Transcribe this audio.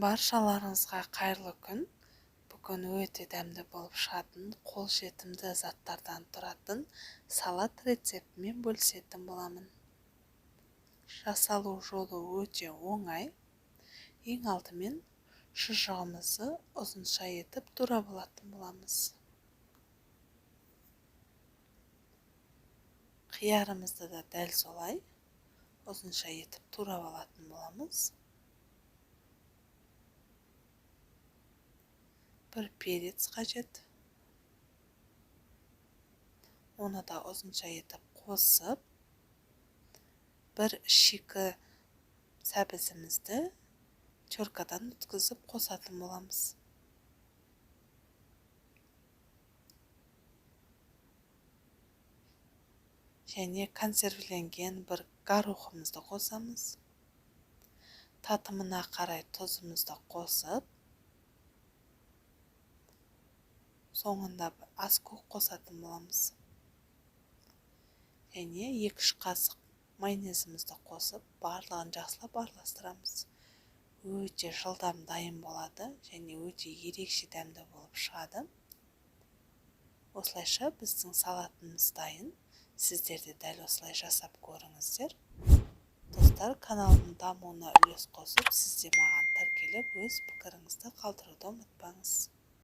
Баршаларыңызға қайырлы күн. Бүгін өте дәмді болып шығатын, қолжетімді заттардан тұратын салат рецептімен бөлісетін боламын. Жасалу жолы өте оңай. Ең алдымен шұжығымызды ұзынша етіп туралатын боламыз. Қиярымызды да дәл солай ұзынша етіп туралатын боламыз. Бір перец қажет. Оны да ұзынша етіп қосып, бір шикі сәбізімізді теркадан өткізіп қосатын боламыз. Және консервіленген бір горохымызды қосамыз. Татымына қарай тұзымызды қосып, соңында аз көк қосатын боламыз. Және 2-3 қасық майонезімізді қосып, барлығын жақсылап араластырамыз. Өте жылдам дайын болады және өте ерекше дәмді болып шығады. Осылайша біздің салатымыз дайын. Сіздер де дәл осылай жасап көріңіздер. Достар, каналымның дамуына үлес қосып, сіз де маған тіркеліп, өз пікіріңізді қалдыруды ұмытпаңыз.